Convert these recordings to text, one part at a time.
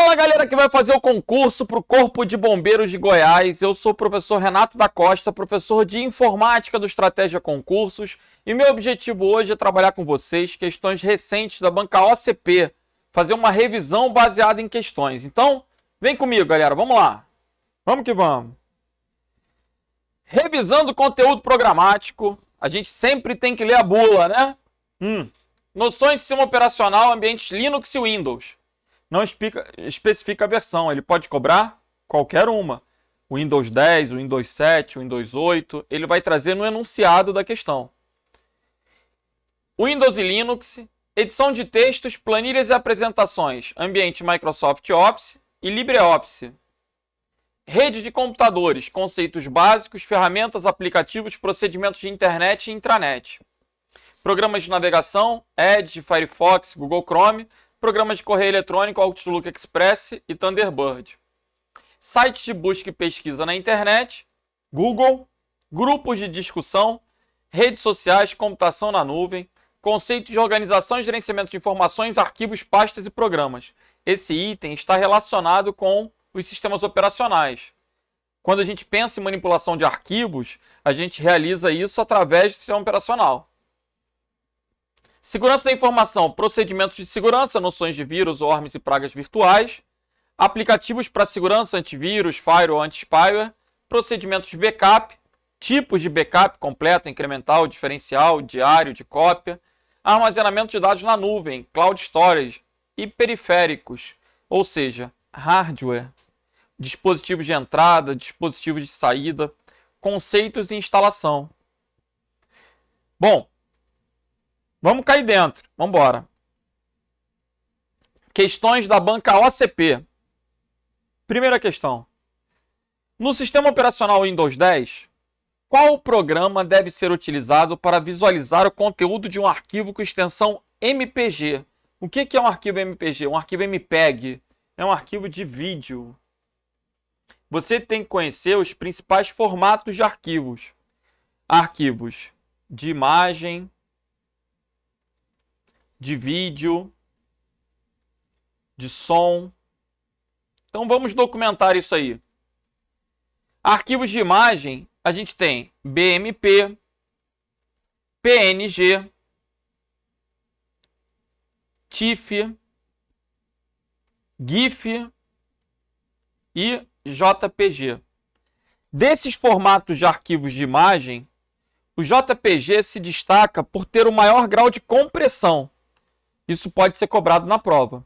Fala, galera que vai fazer o concurso para o Corpo de Bombeiros de Goiás. Eu sou o professor Renato da Costa, professor de Informática do Estratégia Concursos. E meu objetivo hoje é trabalhar com vocês questões recentes da banca OCP. Fazer uma revisão baseada em questões. Então, vem comigo, galera. Vamos lá. Vamos que vamos. Revisando conteúdo programático. A gente sempre tem que ler a bula, né? Noções de sistema operacional, ambientes Linux e Windows. Não especifica a versão, ele pode cobrar qualquer uma. O Windows 10, o Windows 7, o Windows 8, ele vai trazer no enunciado da questão. Windows e Linux, edição de textos, planilhas e apresentações, ambiente Microsoft Office e LibreOffice. Rede de computadores, conceitos básicos, ferramentas, aplicativos, procedimentos de internet e intranet. Programas de navegação, Edge, Firefox, Google Chrome, programas de correio eletrônico, Outlook Express e Thunderbird. Sites de busca e pesquisa na internet, Google, grupos de discussão, redes sociais, computação na nuvem, conceitos de organização e gerenciamento de informações, arquivos, pastas e programas. Esse item está relacionado com os sistemas operacionais. Quando a gente pensa em manipulação de arquivos, a gente realiza isso através do sistema operacional. Segurança da informação, procedimentos de segurança, noções de vírus, worms e pragas virtuais, aplicativos para segurança, antivírus, firewall, anti-spyware, procedimentos de backup, tipos de backup completo, incremental, diferencial, diário, de cópia, armazenamento de dados na nuvem, cloud storage e periféricos, ou seja, hardware, dispositivos de entrada, dispositivos de saída, conceitos e instalação. Bom, vamos cair dentro. Vamos embora. Questões da banca OCP. Primeira questão. No sistema operacional Windows 10, qual programa deve ser utilizado para visualizar o conteúdo de um arquivo com extensão MPG? O que é um arquivo MPG? Um arquivo MPEG. É um arquivo de vídeo. Você tem que conhecer os principais formatos de arquivos. Arquivos de imagem, de vídeo, de som. Então vamos documentar isso aí. Arquivos de imagem, a gente tem BMP, PNG, TIFF, GIF e JPG. Desses formatos de arquivos de imagem, o JPG se destaca por ter o maior grau de compressão. Isso pode ser cobrado na prova.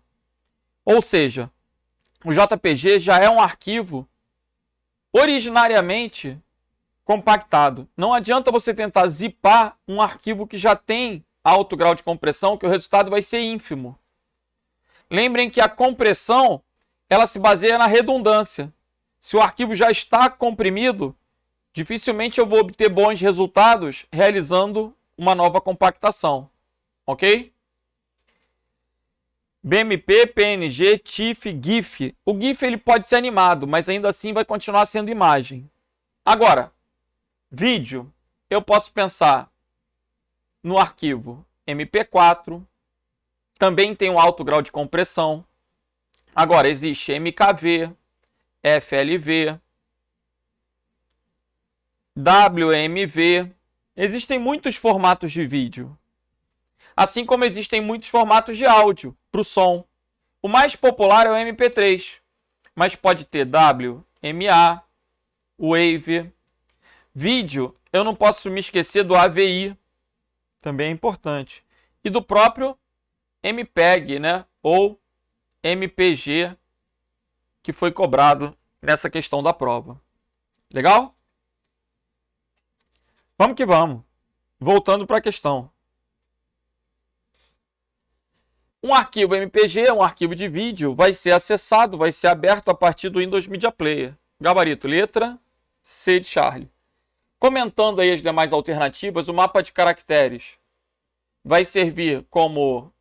Ou seja, o JPG já é um arquivo originariamente compactado. Não adianta você tentar zipar um arquivo que já tem alto grau de compressão, que o resultado vai ser ínfimo. Lembrem que a compressão, ela se baseia na redundância. Se o arquivo já está comprimido, dificilmente eu vou obter bons resultados realizando uma nova compactação. Ok? BMP, PNG, TIFF, GIF. O GIF ele pode ser animado, mas ainda assim vai continuar sendo imagem. Agora, vídeo, eu posso pensar no arquivo MP4, também tem um alto grau de compressão. Agora, existe MKV, FLV, WMV. Existem muitos formatos de vídeo. Assim como existem muitos formatos de áudio para o som. O mais popular é o MP3, mas pode ter WMA, Wave. Vídeo, eu não posso me esquecer do AVI, também é importante. E do próprio MPEG, né? Ou MPG, que foi cobrado nessa questão da prova. Legal? Vamos que vamos. Voltando para a questão. Um arquivo MPG, um arquivo de vídeo, vai ser acessado, vai ser aberto a partir do Windows Media Player. Gabarito, letra C de Charlie. Comentando aí as demais alternativas, o mapa de caracteres vai servir como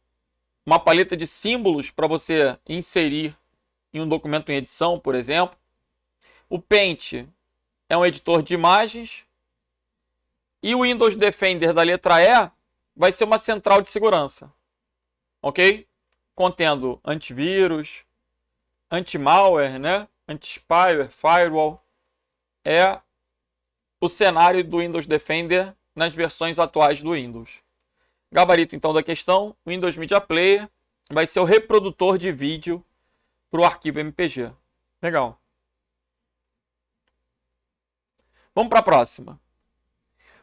uma paleta de símbolos para você inserir em um documento em edição, por exemplo. O Paint é um editor de imagens. E o Windows Defender da letra E vai ser uma central de segurança. Ok? Contendo antivírus, anti-malware, né? Anti-spyware, firewall. É o cenário do Windows Defender nas versões atuais do Windows. Gabarito, então, da questão. O Windows Media Player vai ser o reprodutor de vídeo para o arquivo MPG. Legal. Vamos para a próxima.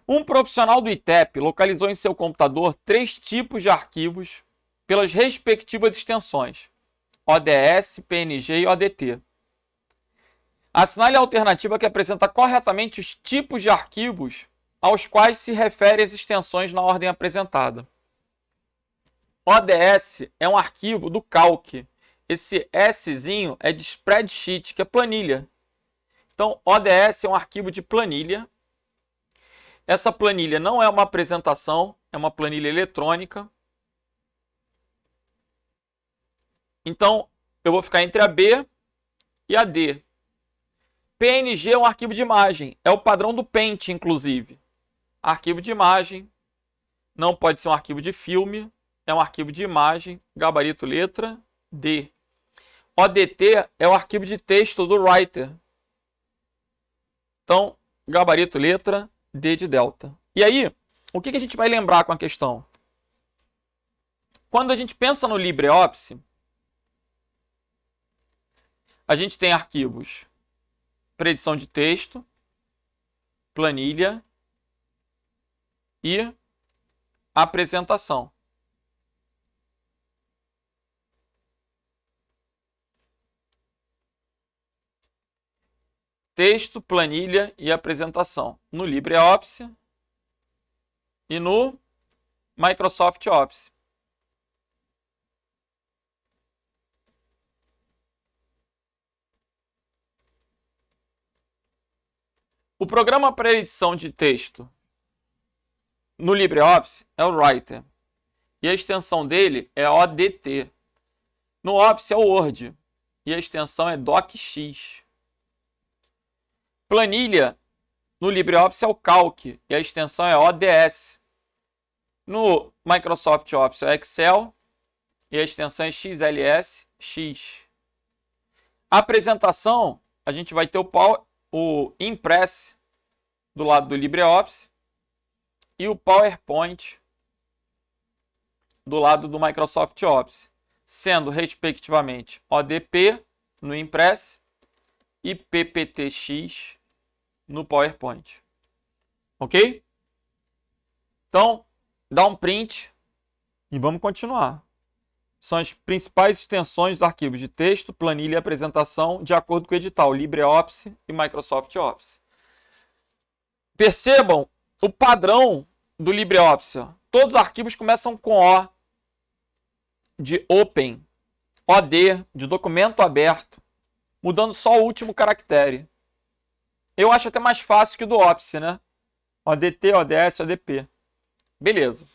Um profissional do ITEP localizou em seu computador 3 tipos de arquivos pelas respectivas extensões, ODS, PNG e ODT. Assinale a alternativa que apresenta corretamente os tipos de arquivos aos quais se refere as extensões na ordem apresentada. ODS é um arquivo do Calc. Esse Szinho é de spreadsheet, que é planilha. Então, ODS é um arquivo de planilha. Essa planilha não é uma apresentação, é uma planilha eletrônica. Então, eu vou ficar entre a B e a D. PNG é um arquivo de imagem, é o padrão do Paint, inclusive. Arquivo de imagem, não pode ser um arquivo de filme, é um arquivo de imagem, gabarito letra D. ODT é o arquivo de texto do Writer. Então, gabarito letra D de delta. E aí, o que a gente vai lembrar com a questão? Quando a gente pensa no LibreOffice, a gente tem arquivos para edição de texto, planilha e apresentação. Texto, planilha e apresentação no LibreOffice e no Microsoft Office. O programa para edição de texto no LibreOffice é o Writer e a extensão dele é ODT. No Office é o Word e a extensão é DocX. Planilha no LibreOffice é o Calc e a extensão é ODS. No Microsoft Office é o Excel e a extensão é XLSX. A apresentação, a gente vai ter o Impress do lado do LibreOffice e o PowerPoint do lado do Microsoft Office, sendo respectivamente ODP no Impress e PPTX no PowerPoint. Ok? Então, dá um print e vamos continuar. São as principais extensões dos arquivos de texto, planilha e apresentação de acordo com o edital LibreOffice e Microsoft Office. Percebam o padrão do LibreOffice. Todos os arquivos começam com O de Open, OD de documento aberto, mudando só o último caractere. Eu acho até mais fácil que o do Office, né? ODT, ODS, ODP. Beleza.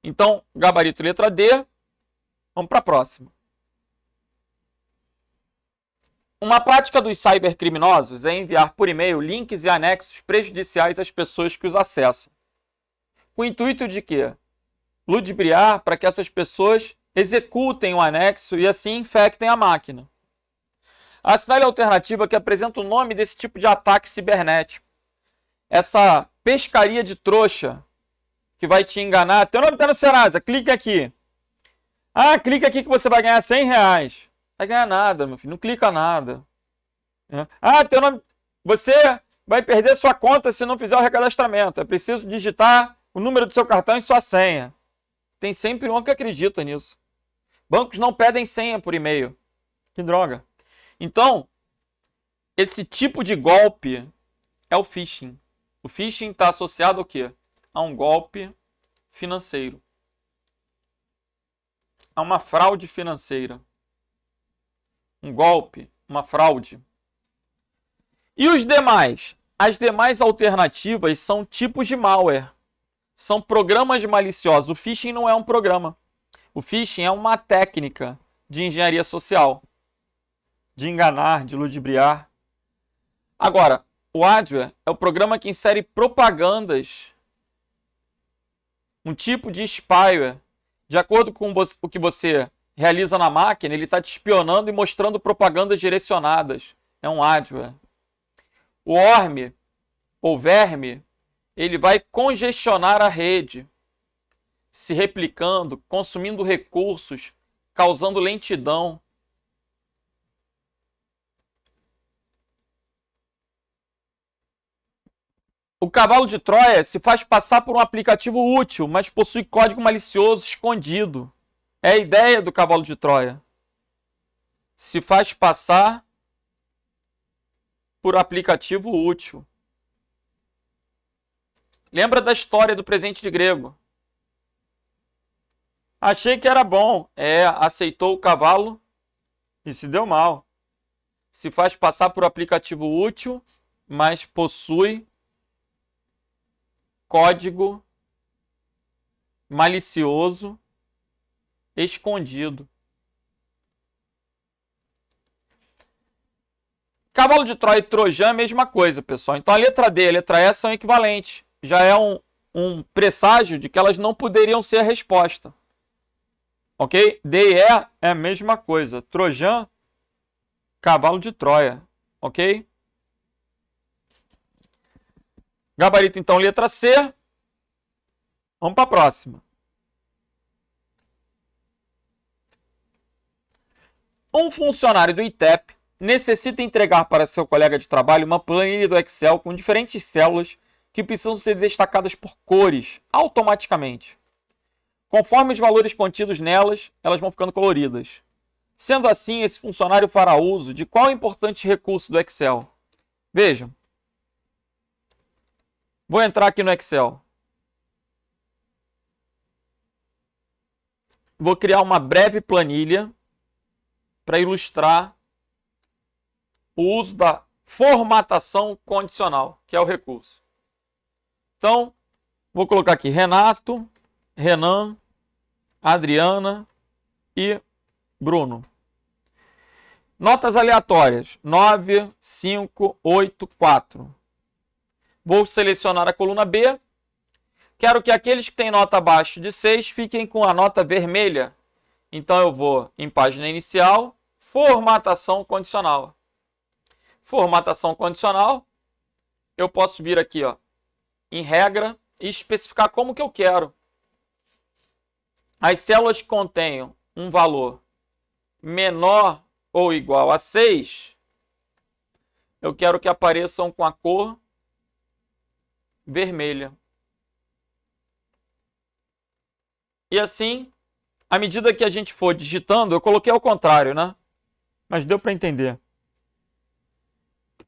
Então, gabarito letra D. Vamos para a próxima. Uma prática dos cybercriminosos é enviar por e-mail links e anexos prejudiciais às pessoas que os acessam. Com o intuito de quê? Ludibriar para que essas pessoas executem o anexo e assim infectem a máquina. Assinale a alternativa que apresenta o nome desse tipo de ataque cibernético. Essa pescaria de trouxa que vai te enganar. Teu nome está no Serasa, clique aqui. Ah, clica aqui que você vai ganhar R$100. Vai ganhar nada, meu filho, não clica nada. Ah, teu nome... Você vai perder sua conta se não fizer o recadastramento. É preciso digitar o número do seu cartão e sua senha. Tem sempre um que acredita nisso. Bancos não pedem senha por e-mail. Que droga. Então, esse tipo de golpe é o phishing. O phishing está associado ao quê? A um golpe financeiro. A uma fraude financeira. Um golpe, uma fraude. E os demais? As demais alternativas são tipos de malware. São programas maliciosos. O phishing não é um programa. O phishing é uma técnica de engenharia social. De enganar, de ludibriar. Agora, o adware é o programa que insere propagandas. Um tipo de spyware. De acordo com o que você realiza na máquina, ele está te espionando e mostrando propagandas direcionadas. É um adware. O worm, ou verme, ele vai congestionar a rede, se replicando, consumindo recursos, causando lentidão. O cavalo de Troia se faz passar por um aplicativo útil, mas possui código malicioso escondido. É a ideia do cavalo de Troia. Se faz passar por aplicativo útil. Lembra da história do presente de grego? Achei que era bom. Aceitou o cavalo e se deu mal. Se faz passar por aplicativo útil, mas possui código malicioso escondido. Cavalo de Troia e Trojan é a mesma coisa, pessoal. Então a letra D e a letra E são equivalentes. Já é um presságio de que elas não poderiam ser a resposta. Ok? D e E é a mesma coisa. Trojan, cavalo de Troia. Ok? Gabarito, então, letra C. Vamos para a próxima. Um funcionário do ITEP necessita entregar para seu colega de trabalho uma planilha do Excel com diferentes células que precisam ser destacadas por cores automaticamente. Conforme os valores contidos nelas, elas vão ficando coloridas. Sendo assim, esse funcionário fará uso de qual importante recurso do Excel? Vejam. Vou entrar aqui no Excel. Vou criar uma breve planilha para ilustrar o uso da formatação condicional, que é o recurso. Então, vou colocar aqui Renato, Renan, Adriana e Bruno. Notas aleatórias: 9, 5, 8, 4. Vou selecionar a coluna B. Quero que aqueles que têm nota abaixo de 6 fiquem com a nota vermelha. Então eu vou em página inicial, formatação condicional. Formatação condicional, eu posso vir aqui, ó, em regra e especificar como que eu quero. As células que contenham um valor menor ou igual a 6, eu quero que apareçam com a cor vermelha. E assim, à medida que a gente for digitando, eu coloquei ao contrário, né? Mas deu para entender.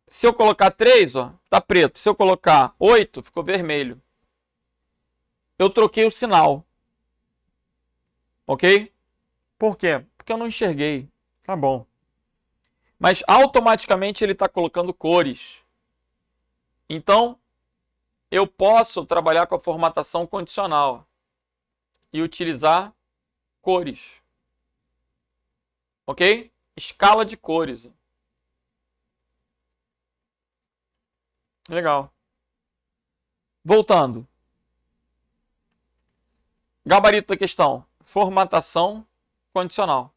Se eu colocar 3, ó, tá preto. Se eu colocar 8, ficou vermelho. Eu troquei o sinal. Ok? Por quê? Porque eu não enxerguei. Tá bom. Mas automaticamente ele está colocando cores. Então, eu posso trabalhar com a formatação condicional e utilizar cores. Ok? Escala de cores. Legal. Voltando. Gabarito da questão. Formatação condicional.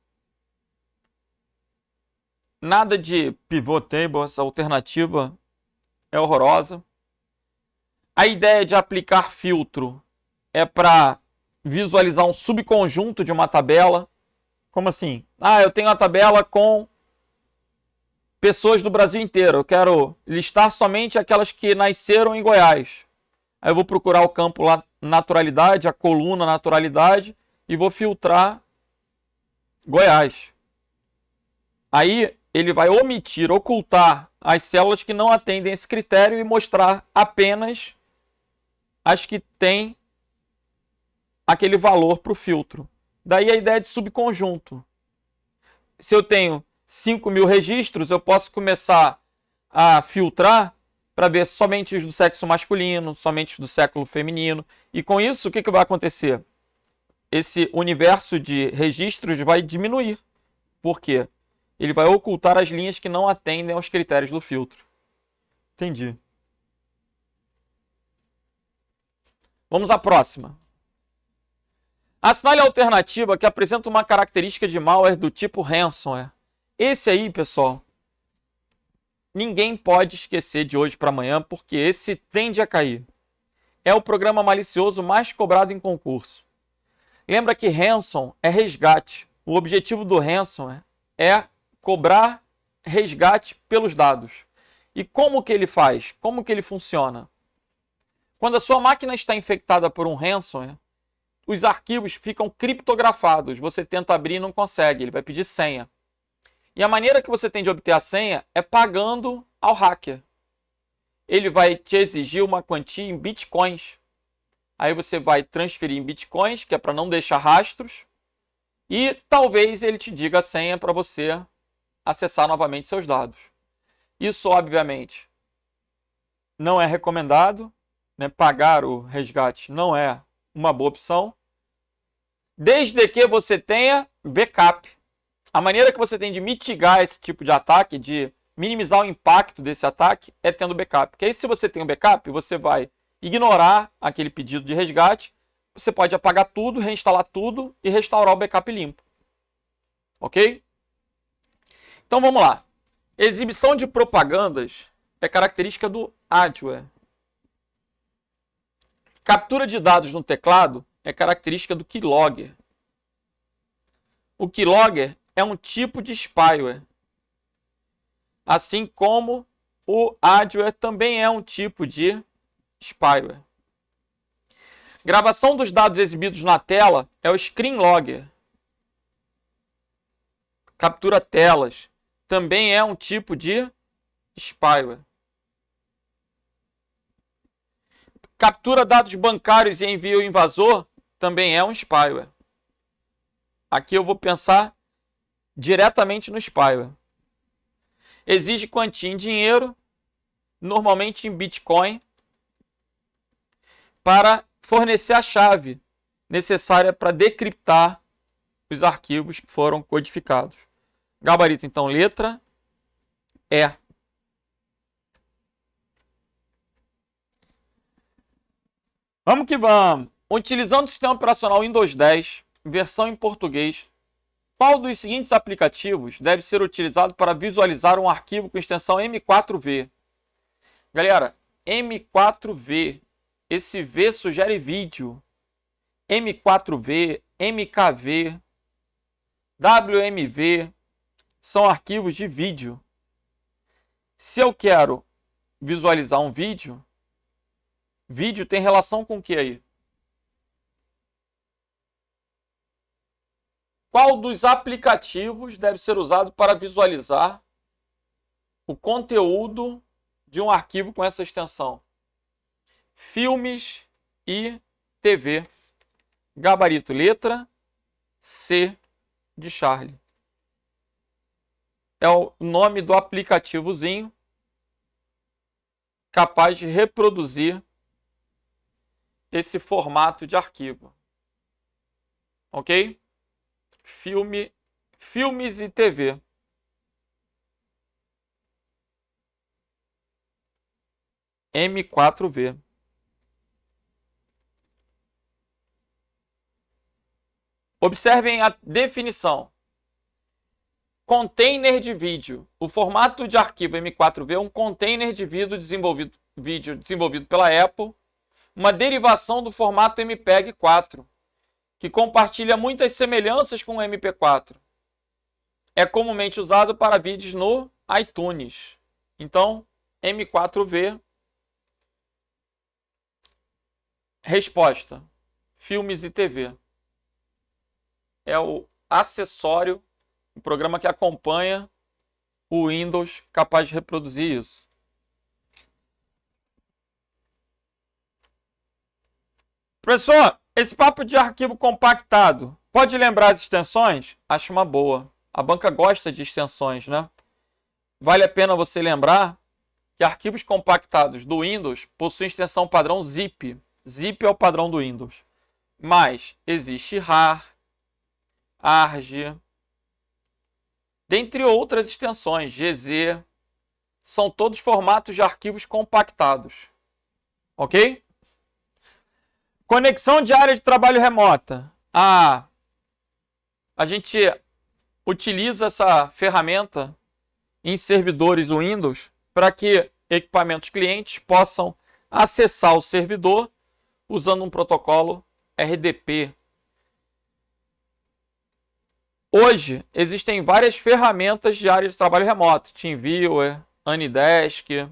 Nada de pivot table, essa alternativa é horrorosa. A ideia de aplicar filtro é para visualizar um subconjunto de uma tabela. Como assim? Eu tenho uma tabela com pessoas do Brasil inteiro. Eu quero listar somente aquelas que nasceram em Goiás. Aí eu vou procurar o campo lá, naturalidade, a coluna naturalidade, e vou filtrar Goiás. Aí ele vai omitir, ocultar as células que não atendem esse critério e mostrar apenas as que têm aquele valor para o filtro. Daí a ideia de subconjunto. Se eu tenho 5.000 registros, eu posso começar a filtrar para ver somente os do sexo masculino, somente os do sexo feminino. E com isso, o que vai acontecer? Esse universo de registros vai diminuir. Por quê? Ele vai ocultar as linhas que não atendem aos critérios do filtro. Entendi. Vamos à próxima. Assinale a alternativa que apresenta uma característica de malware do tipo ransomware. Esse aí, pessoal, ninguém pode esquecer de hoje para amanhã, porque esse tende a cair. É o programa malicioso mais cobrado em concurso. Lembra que ransom é resgate. O objetivo do ransom é cobrar resgate pelos dados. E como que ele faz? Como que ele funciona? Quando a sua máquina está infectada por um ransomware, os arquivos ficam criptografados. Você tenta abrir e não consegue. Ele vai pedir senha. E a maneira que você tem de obter a senha é pagando ao hacker. Ele vai te exigir uma quantia em bitcoins. Aí você vai transferir em bitcoins, que é para não deixar rastros. E talvez ele te diga a senha para você acessar novamente seus dados. Isso, obviamente, não é recomendado, né? Pagar o resgate não é uma boa opção, desde que você tenha backup. A maneira que você tem de mitigar esse tipo de ataque, de minimizar o impacto desse ataque, é tendo backup. Porque aí, se você tem um backup, você vai ignorar aquele pedido de resgate, você pode apagar tudo, reinstalar tudo e restaurar o backup limpo. Ok? Então vamos lá. Exibição de propagandas é característica do adware. Captura de dados no teclado é característica do keylogger. O keylogger é um tipo de spyware. Assim como o adware também é um tipo de spyware. Gravação dos dados exibidos na tela é o screenlogger. Captura telas também é um tipo de spyware. Captura dados bancários e envio invasor também é um spyware. Aqui eu vou pensar diretamente no spyware. Exige quantia em dinheiro, normalmente em Bitcoin, para fornecer a chave necessária para decriptar os arquivos que foram codificados. Gabarito, então, letra E. Vamos que vamos. Utilizando o sistema operacional Windows 10, versão em português, qual dos seguintes aplicativos deve ser utilizado para visualizar um arquivo com extensão M4V? Galera, M4V, esse V sugere vídeo. M4V, MKV, WMV são arquivos de vídeo. Se eu quero visualizar um vídeo, vídeo tem relação com o que aí? Qual dos aplicativos deve ser usado para visualizar o conteúdo de um arquivo com essa extensão? Filmes e TV. Gabarito, letra C de Charlie. É o nome do aplicativozinho capaz de reproduzir esse formato de arquivo. Ok? Filmes e TV. M4V. Observem a definição. Container de vídeo. O formato de arquivo M4V é um container de vídeo desenvolvido pela Apple, uma derivação do formato MPEG 4, que compartilha muitas semelhanças com o MP4. É comumente usado para vídeos no iTunes. Então, M4V. Resposta: filmes e TV. É o acessório, o programa que acompanha o Windows capaz de reproduzir isso. Professor, esse papo de arquivo compactado, pode lembrar as extensões? Acho uma boa. A banca gosta de extensões, né? Vale a pena você lembrar que arquivos compactados do Windows possuem extensão padrão zip. Zip é o padrão do Windows. Mas existe RAR, ARG, dentre outras extensões, GZ, são todos formatos de arquivos compactados. Ok? Conexão de área de trabalho remota. a gente utiliza essa ferramenta em servidores Windows para que equipamentos clientes possam acessar o servidor usando um protocolo RDP. Hoje, existem várias ferramentas de área de trabalho remoto. TeamViewer, Anydesk,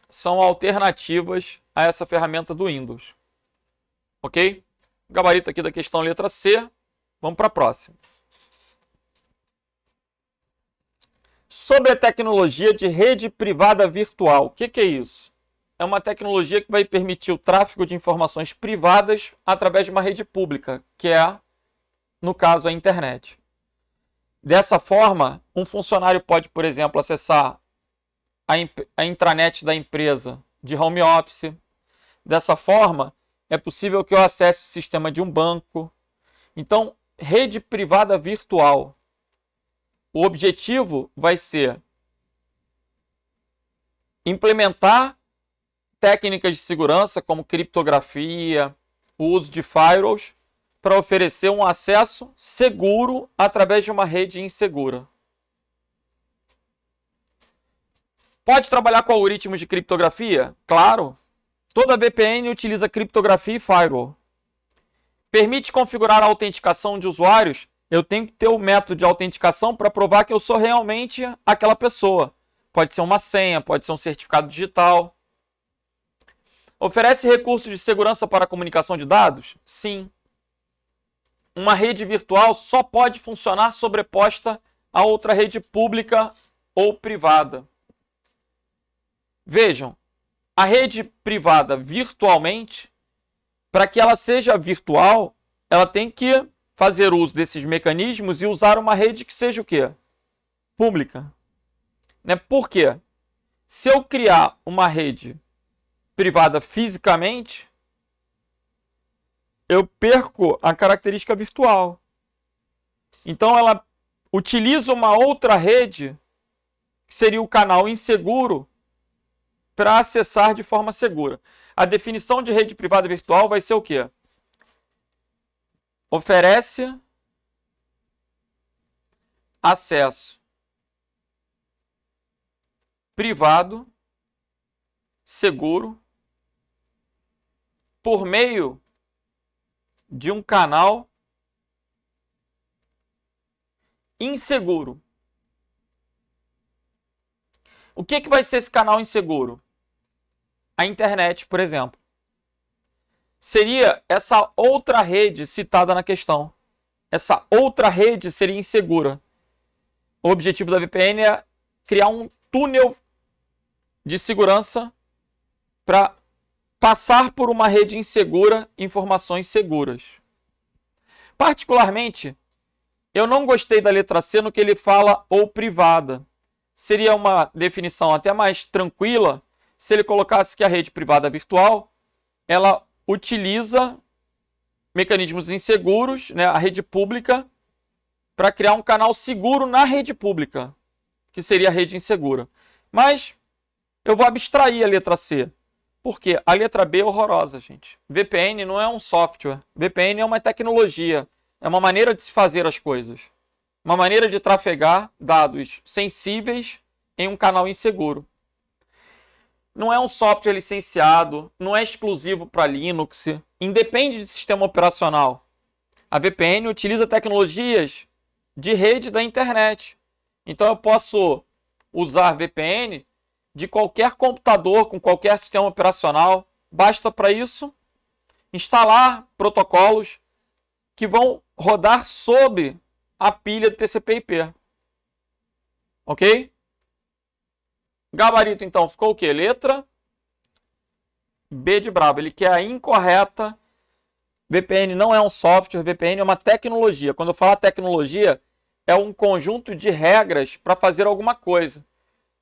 são alternativas a essa ferramenta do Windows. Ok? Gabarito aqui da questão letra C. Vamos para a próxima. Sobre a tecnologia de rede privada virtual. O que é isso? É uma tecnologia que vai permitir o tráfego de informações privadas através de uma rede pública, que é, no caso, a internet. Dessa forma, um funcionário pode, por exemplo, acessar a intranet da empresa de home office. Dessa forma, é possível que eu acesse o sistema de um banco. Então, rede privada virtual. O objetivo vai ser implementar técnicas de segurança como criptografia, o uso de firewalls, para oferecer um acesso seguro através de uma rede insegura. Pode trabalhar com algoritmos de criptografia? Claro. Toda VPN utiliza criptografia e firewall. Permite configurar a autenticação de usuários? Eu tenho que ter o método de autenticação para provar que eu sou realmente aquela pessoa. Pode ser uma senha, pode ser um certificado digital. Oferece recursos de segurança para a comunicação de dados? Sim. Uma rede virtual só pode funcionar sobreposta a outra rede pública ou privada. Vejam, a rede privada virtualmente, para que ela seja virtual, ela tem que fazer uso desses mecanismos e usar uma rede que seja o quê? Pública. Né? Por quê? Se eu criar uma rede privada fisicamente, eu perco a característica virtual. Então ela utiliza uma outra rede, que seria o canal inseguro, para acessar de forma segura. A definição de rede privada virtual vai ser o quê? Oferece acesso privado, seguro, por meio de um canal inseguro. O que vai ser esse canal inseguro? A internet, por exemplo. Seria essa outra rede citada na questão. Essa outra rede seria insegura. O objetivo da VPN é criar um túnel de segurança para passar por uma rede insegura informações seguras. Particularmente, eu não gostei da letra C no que ele fala ou privada. Seria uma definição até mais tranquila se ele colocasse que a rede privada virtual, ela utiliza mecanismos inseguros, né, a rede pública, para criar um canal seguro na rede pública, que seria a rede insegura. Mas eu vou abstrair a letra C, porque a letra B é horrorosa, gente. VPN não é um software, VPN é uma tecnologia, é uma maneira de se fazer as coisas, uma maneira de trafegar dados sensíveis em um canal inseguro. Não é um software licenciado, não é exclusivo para Linux, independe de sistema operacional. A VPN utiliza tecnologias de rede da internet. Então eu posso usar VPN de qualquer computador, com qualquer sistema operacional. Basta para isso instalar protocolos que vão rodar sobre a pilha do TCP/IP. Ok? Gabarito, então, ficou o quê? Letra B de brabo. Ele quer a incorreta. VPN não é um software, VPN é uma tecnologia. Quando eu falar tecnologia, é um conjunto de regras para fazer alguma coisa.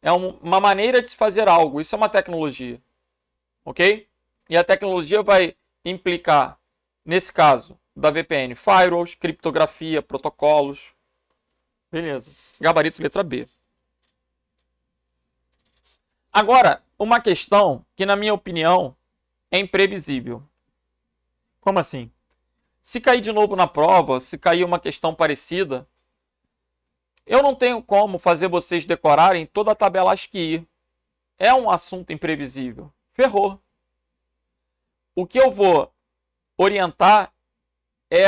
É uma maneira de se fazer algo. Isso é uma tecnologia. Ok? E a tecnologia vai implicar, nesse caso da VPN, firewalls, criptografia, protocolos. Beleza. Gabarito letra B. Agora, uma questão que, na minha opinião, é imprevisível. Como assim? Se cair de novo na prova, se cair uma questão parecida, eu não tenho como fazer vocês decorarem toda a tabela ASCII. É um assunto imprevisível. Ferrou. O que eu vou orientar é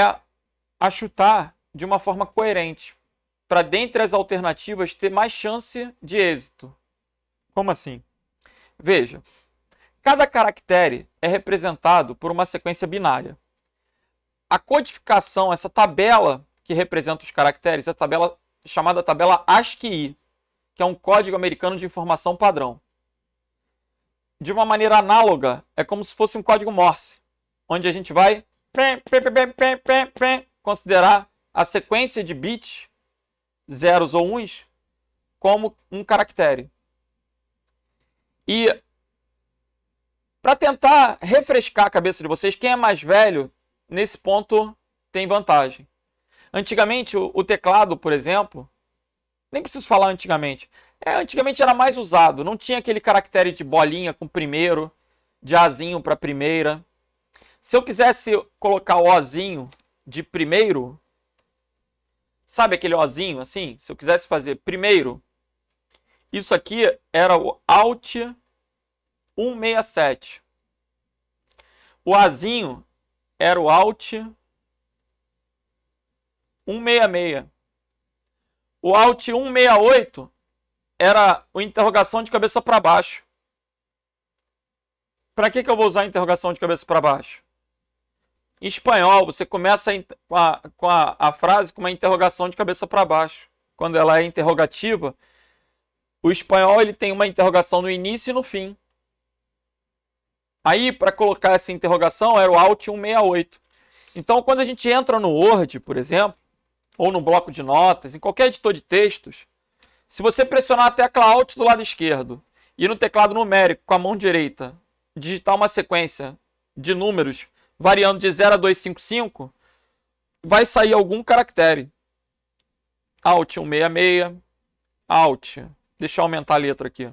a chutar de uma forma coerente, para dentre as alternativas ter mais chance de êxito. Como assim? Veja, cada caractere é representado por uma sequência binária. A codificação, essa tabela que representa os caracteres, é a tabela chamada tabela ASCII, que é um código americano de informação padrão. De uma maneira análoga, é como se fosse um código Morse, onde a gente vai considerar a sequência de bits, zeros ou uns, como um caractere. E para tentar refrescar a cabeça de vocês, quem é mais velho, nesse ponto tem vantagem. Antigamente, o teclado, por exemplo, nem preciso falar antigamente, antigamente era mais usado, não tinha aquele caractere de bolinha com primeiro, de Azinho para primeira. Se eu quisesse colocar o Ozinho de primeiro, sabe aquele Ozinho assim? Se eu quisesse fazer primeiro, isso aqui era o Alt 167. O Azinho era o Alt 166. O Alt 168 era a interrogação de cabeça para baixo. Para que eu vou usar a interrogação de cabeça para baixo? Em espanhol, você começa com a frase com uma interrogação de cabeça para baixo. Quando ela é interrogativa, o espanhol ele tem uma interrogação no início e no fim. Aí, para colocar essa interrogação, era o Alt 168. Então, quando a gente entra no Word, por exemplo, ou no bloco de notas, em qualquer editor de textos, se você pressionar a tecla Alt do lado esquerdo e no teclado numérico com a mão direita digitar uma sequência de números variando de 0 a 255, vai sair algum caractere. Alt 166, Alt. Deixa eu aumentar a letra aqui.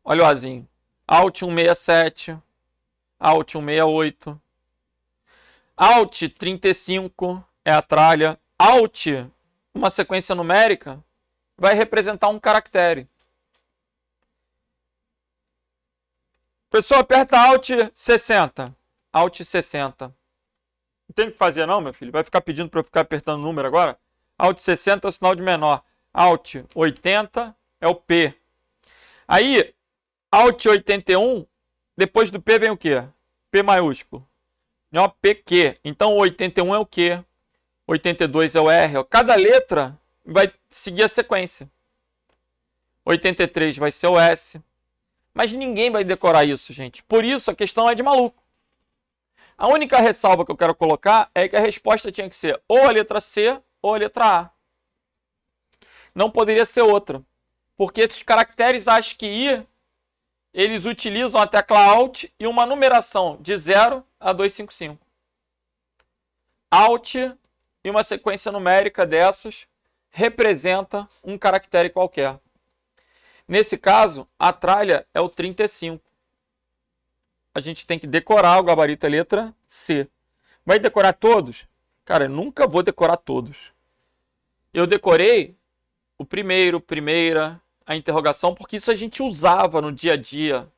Olha o Azinho. Alt 167, Alt 168, Alt 35 é a tralha. Alt, uma sequência numérica, vai representar um caractere. Pessoal, aperta Alt 60. Alt 60. Não tem o que fazer não, meu filho. Vai ficar pedindo para eu ficar apertando o número agora? Alt 60 é o sinal de menor. Alt 80 é o P. Aí, Alt 81, depois do P vem o quê? P maiúsculo. Não, PQ. Então, o 81 é o Q. 82 é o R. Cada letra vai seguir a sequência. 83 vai ser o S. Mas ninguém vai decorar isso, gente. Por isso, a questão é de maluco. A única ressalva que eu quero colocar é que a resposta tinha que ser ou a letra C ou a letra A. Não poderia ser outra. Porque esses caracteres ASCII, eles utilizam a tecla Alt e uma numeração de 0 a 255. Alt e uma sequência numérica dessas representa um caractere qualquer. Nesse caso, a tralha é o 35. A gente tem que decorar o gabarito, a letra C. Vai decorar todos? Cara, eu nunca vou decorar todos. Eu decorei o primeiro, primeira, a interrogação, porque isso a gente usava no dia a dia,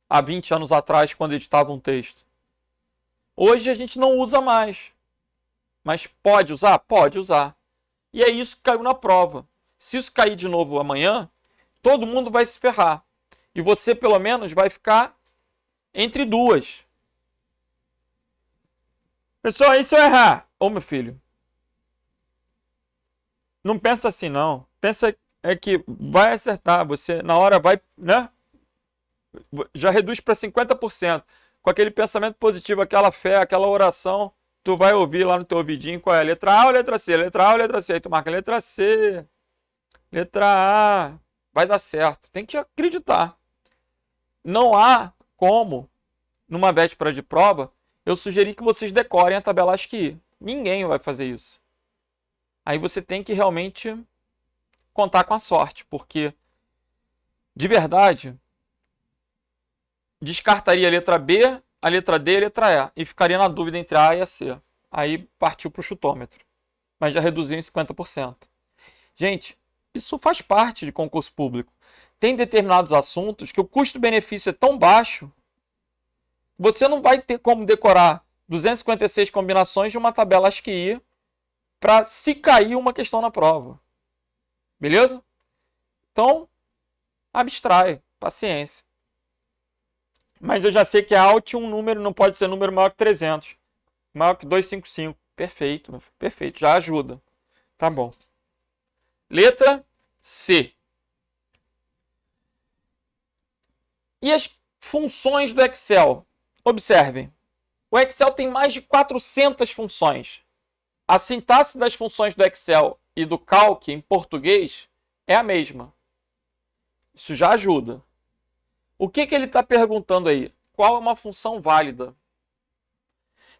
há 20 anos atrás, quando editava um texto. Hoje a gente não usa mais. Mas pode usar? Pode usar. E é isso que caiu na prova. Se isso cair de novo amanhã, todo mundo vai se ferrar. E você, pelo menos, vai ficar entre duas. Pessoal, e se eu errar? Ô, meu filho, não pensa assim, não. Pensa que vai acertar. Você, na hora, vai, né? Já reduz para 50%. Com aquele pensamento positivo, aquela fé, aquela oração, tu vai ouvir lá no teu ouvidinho qual é a letra A ou a letra C. Letra A ou a letra C. Aí tu marca letra C. Letra A. Vai dar certo. Tem que acreditar. Não há como, numa véspera de prova, eu sugeri que vocês decorem a tabela ASCII. Ninguém vai fazer isso. Aí você tem que realmente contar com a sorte, porque, de verdade, descartaria a letra B, a letra D e a letra E, e ficaria na dúvida entre A e a C. Aí partiu para o chutômetro, mas já reduziu em 50%. Gente, isso faz parte de concurso público. Tem determinados assuntos que o custo-benefício é tão baixo, você não vai ter como decorar 256 combinações de uma tabela ASCII para se cair uma questão na prova. Beleza? Então, abstrai, paciência. Mas eu já sei que Alt um número não pode ser número maior que 300. Maior que 255. Perfeito, meu filho. Perfeito, já ajuda. Tá bom. Letra C. E as funções do Excel? Observem. O Excel tem mais de 400 funções. A sintaxe das funções do Excel e do Calc em português é a mesma. Isso já ajuda. O que ele está perguntando aí? Qual é uma função válida?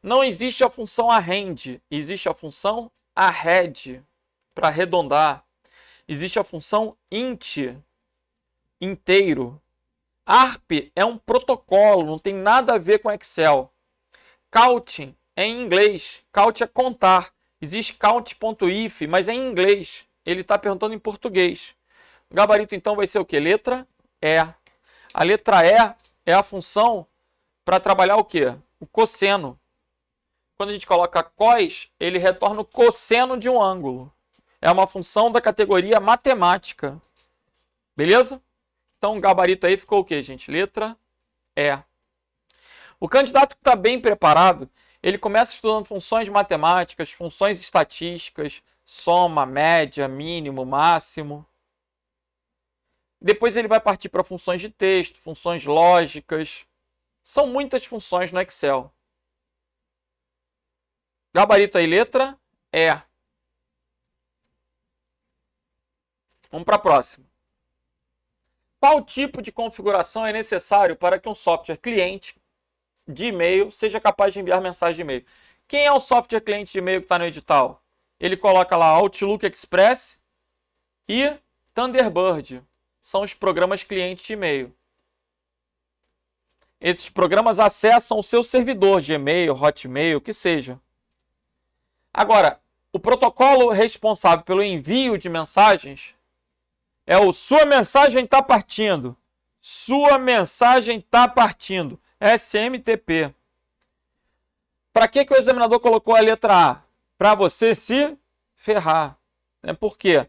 Não existe a função arrend, existe a função arred, para arredondar. Existe a função int, inteiro. ARP é um protocolo, não tem nada a ver com Excel. Counting é em inglês. Count é contar. Existe count.if, mas é em inglês. Ele está perguntando em português. O gabarito, então, vai ser o quê? Letra E. A letra E é a função para trabalhar o quê? O cosseno. Quando a gente coloca cos, ele retorna o cosseno de um ângulo. É uma função da categoria matemática. Beleza? Então, o gabarito aí ficou o quê, gente? Letra E. O candidato que está bem preparado, ele começa estudando funções matemáticas, funções estatísticas, soma, média, mínimo, máximo. Depois ele vai partir para funções de texto, funções lógicas. São muitas funções no Excel. Gabarito aí, letra E. Vamos para a próxima. Qual tipo de configuração é necessário para que um software cliente de e-mail seja capaz de enviar mensagem de e-mail? Quem é o software cliente de e-mail que está no edital? Ele coloca lá Outlook Express e Thunderbird. São os programas clientes de e-mail. Esses programas acessam o seu servidor de e-mail, Hotmail, o que seja. Agora, o protocolo responsável pelo envio de mensagens é o sua mensagem está partindo. Sua mensagem está partindo. SMTP. Para que o examinador colocou a letra A? Para você se ferrar. Por quê?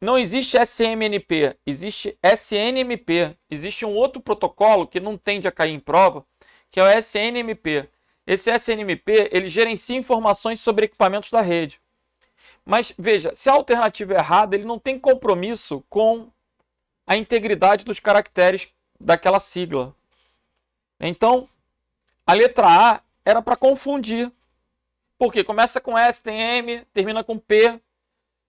Não existe SMNP, existe SNMP. Existe um outro protocolo que não tende a cair em prova, que é o SNMP. Esse SNMP, ele gerencia informações sobre equipamentos da rede. Mas, veja, se a alternativa é errada, ele não tem compromisso com a integridade dos caracteres daquela sigla. Então, a letra A era para confundir. Porque começa com S, tem M, termina com P,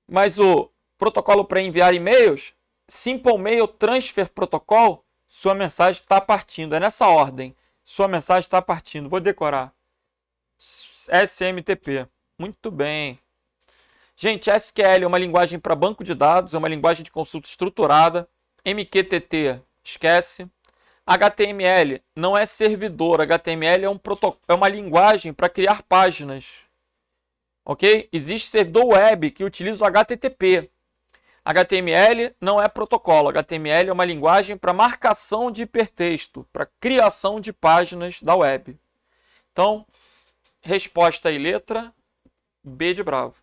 mas o protocolo para enviar e-mails, Simple Mail Transfer Protocol, sua mensagem está partindo. É nessa ordem. Sua mensagem está partindo. Vou decorar. SMTP. Muito bem. Gente, SQL é uma linguagem para banco de dados, é uma linguagem de consulta estruturada. MQTT, esquece. HTML não é servidor. HTML é uma linguagem para criar páginas. Ok? Existe servidor web que utiliza o HTTP. HTML não é protocolo. HTML é uma linguagem para marcação de hipertexto, para criação de páginas da web. Então, resposta aí, letra B de bravo.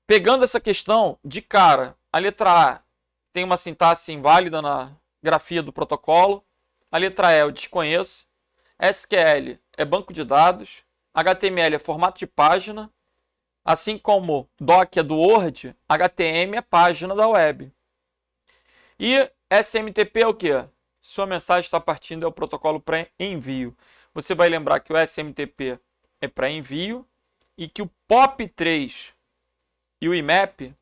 Pegando essa questão de cara, a letra A tem uma sintaxe inválida na grafia do protocolo. A letra E eu desconheço. SQL é banco de dados. HTML é formato de página. Assim como doc é do Word, HTML é página da web. E SMTP é o quê? Sua mensagem está partindo é o protocolo para envio. Você vai lembrar que o SMTP é para envio e que o POP3 e o IMAP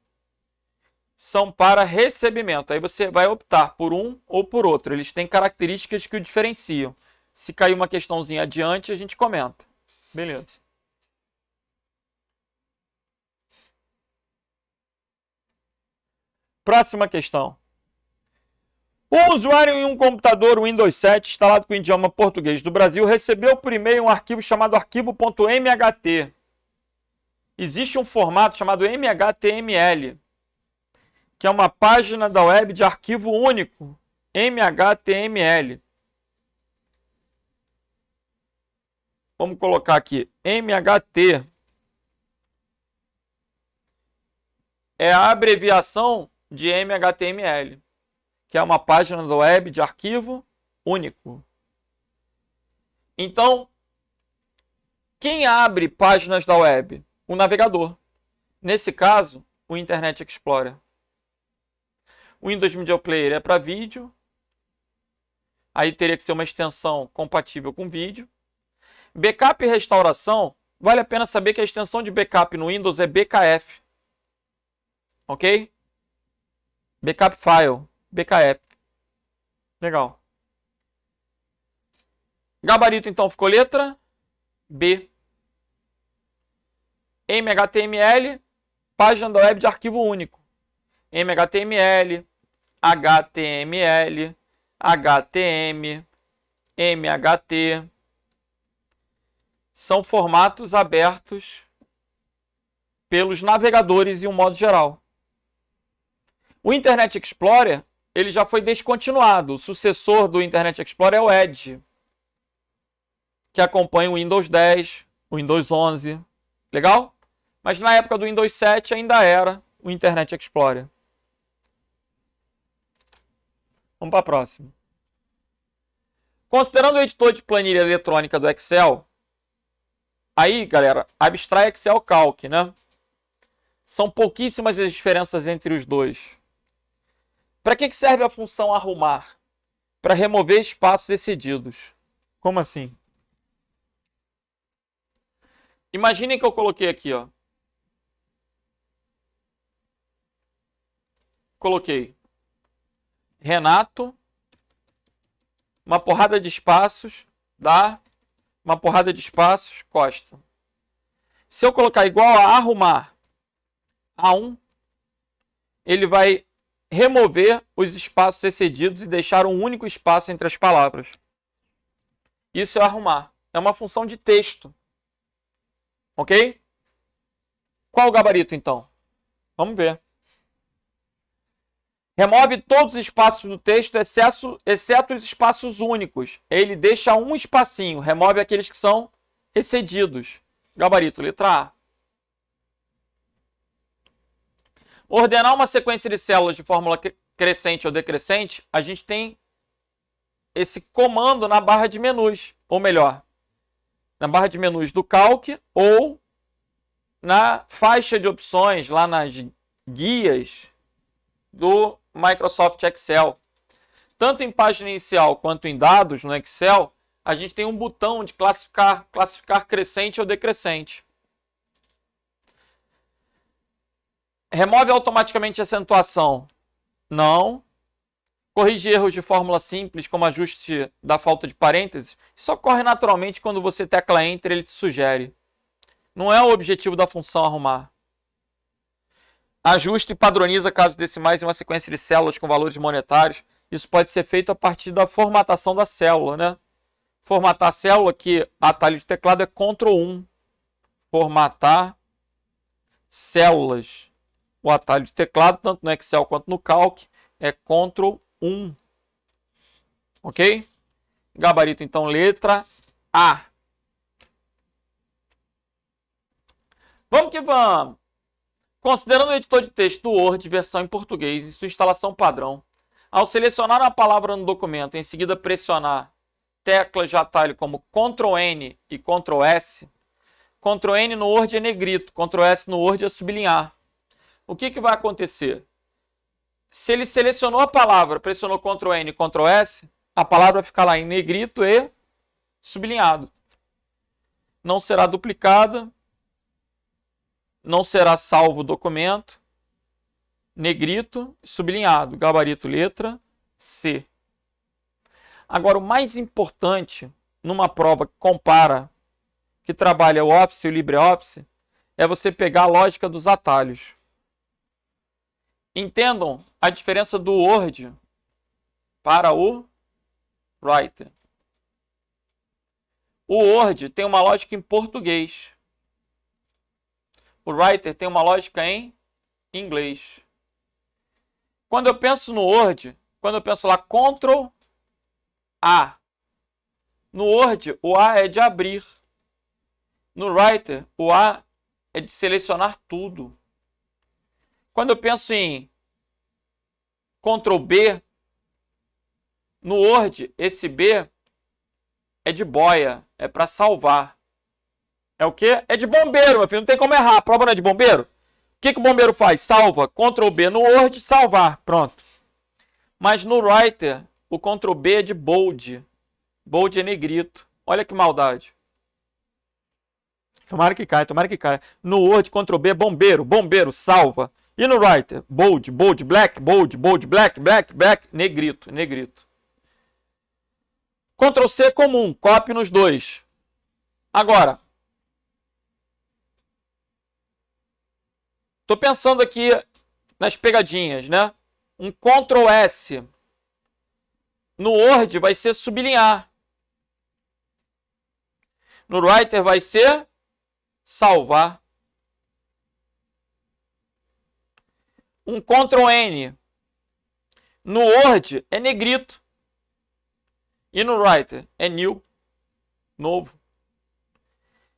são para recebimento. Aí você vai optar por um ou por outro. Eles têm características que o diferenciam. Se cair uma questãozinha adiante, a gente comenta. Beleza. Próxima questão. O usuário em um computador Windows 7 instalado com o idioma português do Brasil recebeu por e-mail um arquivo chamado arquivo.mht. Existe um formato chamado MHTML, que é uma página da web de arquivo único, MHTML. Vamos colocar aqui, MHT. É a abreviação de MHTML, que é uma página da web de arquivo único. Então, quem abre páginas da web? O navegador. Nesse caso, o Internet Explorer. O Windows Media Player é para vídeo. Aí teria que ser uma extensão compatível com vídeo. Backup e restauração, vale a pena saber que a extensão de backup no Windows é BKF. Ok? Backup File, BKF. Legal. Gabarito, então, ficou letra B. MHTML, página da web de arquivo único. MHTML, HTML, HTM, MHT. São formatos abertos pelos navegadores em um modo geral. O Internet Explorer, ele já foi descontinuado. O sucessor do Internet Explorer é o Edge, que acompanha o Windows 10, o Windows 11. Legal? Mas na época do Windows 7 ainda era o Internet Explorer. Vamos para a próxima. Considerando o editor de planilha eletrônica do Excel, aí, galera, abstrai Excel Calc, né? São pouquíssimas as diferenças entre os dois. Para que serve a função arrumar? Para remover espaços excedidos. Como assim? Imaginem que eu coloquei aqui, ó. Coloquei Renato, uma porrada de espaços, dá uma porrada de espaços, Costa. Se eu colocar igual a arrumar A1, ele vai remover os espaços excedidos e deixar um único espaço entre as palavras. Isso é arrumar. É uma função de texto. Ok? Qual o gabarito, então? Vamos ver. Remove todos os espaços do texto, exceto os espaços únicos. Ele deixa um espacinho. Remove aqueles que são excedidos. Gabarito, letra A. Ordenar uma sequência de células de fórmula crescente ou decrescente, a gente tem esse comando na barra de menus. Ou melhor, na barra de menus do Calc ou na faixa de opções, lá nas guias do Microsoft Excel. Tanto em página inicial quanto em dados no Excel, a gente tem um botão de classificar crescente ou decrescente. Remove automaticamente a acentuação? Não. Corrige erros de fórmula simples, como ajuste da falta de parênteses? Isso ocorre naturalmente quando você tecla Enter, ele te sugere. Não é o objetivo da função arrumar. Ajuste e padroniza casos decimais em uma sequência de células com valores monetários. Isso pode ser feito a partir da formatação da célula, né? Formatar a célula, que atalho de teclado é Ctrl 1. Formatar células. O atalho de teclado, tanto no Excel quanto no Calc, é Ctrl 1. Ok? Gabarito, então, letra A. Vamos que vamos! Considerando o editor de texto do Word, versão em português, e sua instalação padrão, ao selecionar uma palavra no documento e em seguida pressionar teclas de atalho como Ctrl N e Ctrl S, Ctrl N no Word é negrito, Ctrl S no Word é sublinhar. O que vai acontecer? Se ele selecionou a palavra, pressionou Ctrl N e Ctrl S, a palavra vai ficar lá em negrito e sublinhado. Não será duplicada, não será salvo o documento, negrito, sublinhado, gabarito letra C. Agora, o mais importante numa prova que compara, que trabalha o Office e o LibreOffice, é você pegar a lógica dos atalhos. Entendam a diferença do Word para o Writer. O Word tem uma lógica em português. O Writer tem uma lógica em inglês. Quando eu penso no Word, quando eu penso lá Ctrl A, no Word o A é de abrir. No Writer o A é de selecionar tudo. Quando eu penso em Ctrl B, no Word esse B é de boia, é para salvar. É o quê? É de bombeiro, meu filho, não tem como errar. A prova não é de bombeiro? O que o bombeiro faz? Salva. Ctrl B no Word, salvar. Pronto. Mas no Writer, o Ctrl B é de bold. Bold é negrito. Olha que maldade. Tomara que caia, tomara que caia. No Word, Ctrl B, bombeiro, bombeiro, salva. E no Writer, bold, bold, black, bold, bold, black, black, black, negrito, negrito. Ctrl C comum, copy nos dois. Agora, estou pensando aqui nas pegadinhas, né? Um Ctrl S no Word vai ser sublinhar. No Writer vai ser salvar. Um Ctrl N no Word é negrito. E no Writer é new, novo.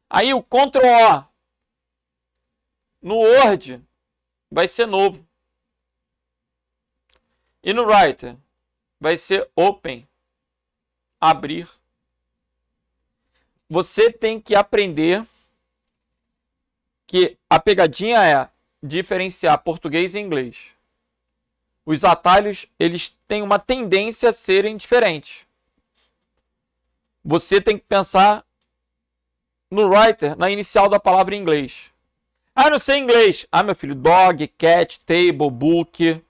Aí o Ctrl O no Word vai ser novo. E no Writer vai ser open, abrir. Você tem que aprender que a pegadinha é diferenciar português e inglês. Os atalhos, eles têm uma tendência a serem diferentes. Você tem que pensar no Writer, na inicial da palavra em inglês. Ah, não sei inglês. Ah, meu filho, dog, cat, table, book.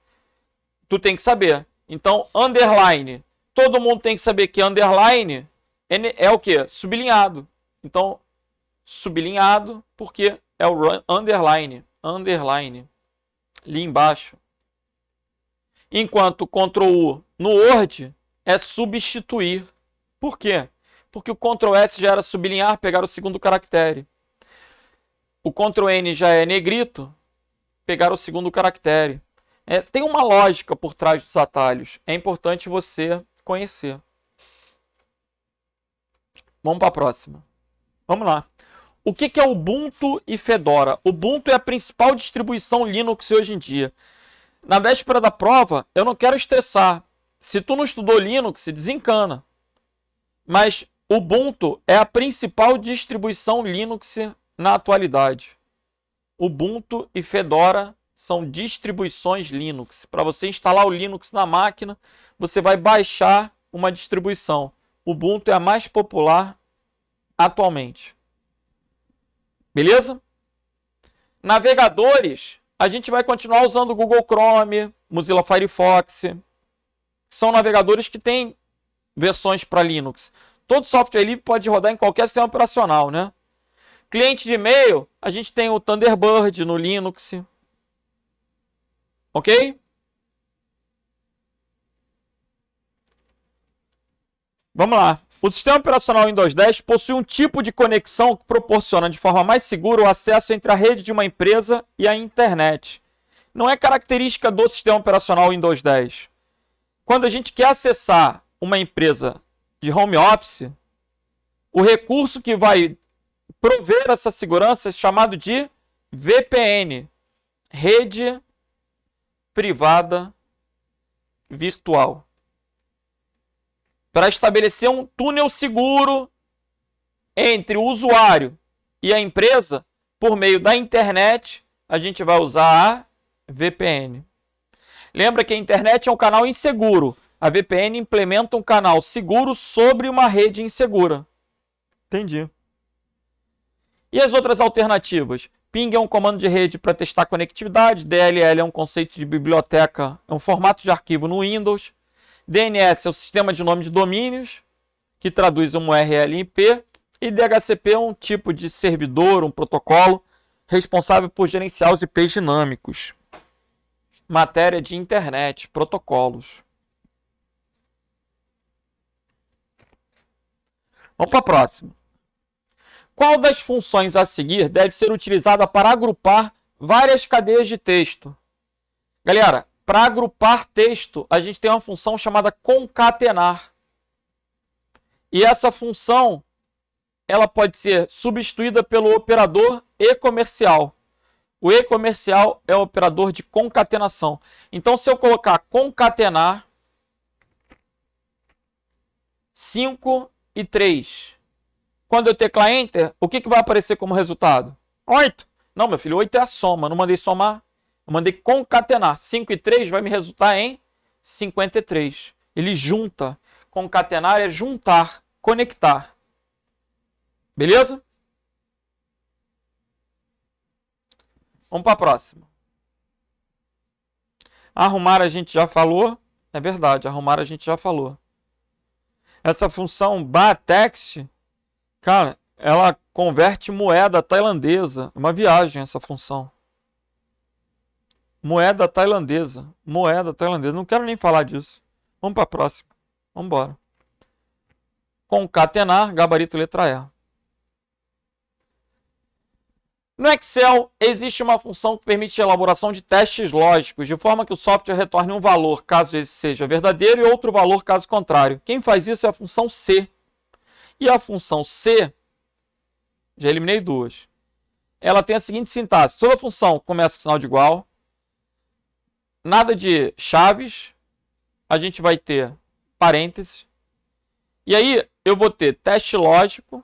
Tu tem que saber. Então, underline. Todo mundo tem que saber que underline é o quê? Sublinhado. Então, sublinhado, porque é o underline. Underline. Ali embaixo. Enquanto Ctrl U no Word é substituir. Por quê? Porque o Ctrl S já era sublinhar, pegar o segundo caractere. O Ctrl N já é negrito, pegar o segundo caractere. Tem uma lógica por trás dos atalhos. É importante você conhecer. Vamos para a próxima. Vamos lá. O que é Ubuntu e Fedora? Ubuntu é a principal distribuição Linux hoje em dia. Na véspera da prova, eu não quero estressar. Se tu não estudou Linux, desencana. Mas Ubuntu é a principal distribuição Linux na atualidade. Ubuntu e Fedora são distribuições Linux. Para você instalar o Linux na máquina, você vai baixar uma distribuição. Ubuntu é a mais popular atualmente. Beleza? Navegadores, a gente vai continuar usando o Google Chrome, Mozilla Firefox. São navegadores que têm versões para Linux. Todo software livre pode rodar em qualquer sistema operacional, né? Cliente de e-mail, a gente tem o Thunderbird no Linux. Ok? Vamos lá. O sistema operacional Windows 10 possui um tipo de conexão que proporciona de forma mais segura o acesso entre a rede de uma empresa e a internet. Não é característica do sistema operacional Windows 10. Quando a gente quer acessar uma empresa de home office, o recurso que vai prover essa segurança é chamado de VPN, Rede Privada Virtual. Para estabelecer um túnel seguro entre o usuário e a empresa, por meio da internet, a gente vai usar a VPN. Lembra que a internet é um canal inseguro. A VPN implementa um canal seguro sobre uma rede insegura. Entendi. E as outras alternativas? Ping é um comando de rede para testar conectividade. DLL é um conceito de biblioteca, é um formato de arquivo no Windows. DNS é o sistema de nome de domínios, que traduz um URL em IP. E DHCP é um tipo de servidor, um protocolo, responsável por gerenciar os IPs dinâmicos. Matéria de internet, protocolos. Vamos para a próxima. Qual das funções a seguir deve ser utilizada para agrupar várias cadeias de texto? Galera, para agrupar texto, a gente tem uma função chamada concatenar. E essa função, ela pode ser substituída pelo operador e-comercial. O e-comercial é o operador de concatenação. Então, se eu colocar concatenar 5 e 3, quando eu teclar Enter, o que vai aparecer como resultado? 8. Não, meu filho, 8 é a soma. Não mandei somar. Eu mandei concatenar. 5 e 3 vai me resultar em 53. Ele junta. Concatenar é juntar, conectar. Beleza? Vamos para a próxima. Arrumar a gente já falou. É verdade, arrumar a gente já falou. Essa função batext, cara, ela converte moeda tailandesa. Uma viagem essa função. Moeda tailandesa. Moeda tailandesa. Não quero nem falar disso. Vamos para a próxima. Vamos embora. Concatenar, gabarito letra E. No Excel, existe uma função que permite a elaboração de testes lógicos, de forma que o software retorne um valor, caso esse seja verdadeiro, e outro valor, caso contrário. Quem faz isso é a função C. E a função C, já eliminei duas, ela tem a seguinte sintaxe. Toda função começa com sinal de igual, nada de chaves, a gente vai ter parênteses, e aí eu vou ter teste lógico,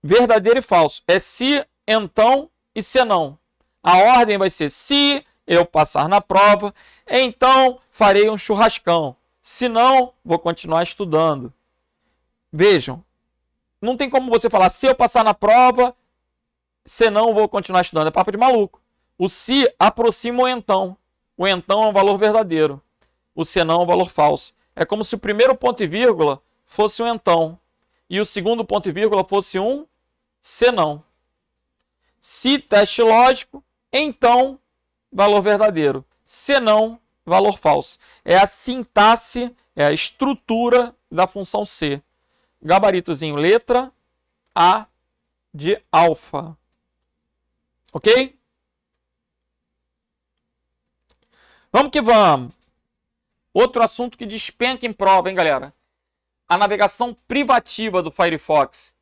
verdadeiro e falso. É se, então e se não. A ordem vai ser: se eu passar na prova, então farei um churrascão. Se não, vou continuar estudando. Vejam, não tem como você falar se eu passar na prova, se não, vou continuar estudando. É papo de maluco. O se aproxima o então. O então é um valor verdadeiro. O se não é um valor falso. É como se o primeiro ponto e vírgula fosse um então. E o segundo ponto e vírgula fosse um se não. Se teste lógico, então valor verdadeiro. Se não, valor falso. É a sintaxe, é a estrutura da função C. Gabaritozinho letra A de alfa. Ok? Vamos que vamos. Outro assunto que despenca em prova, hein, galera? A navegação privativa do Firefox,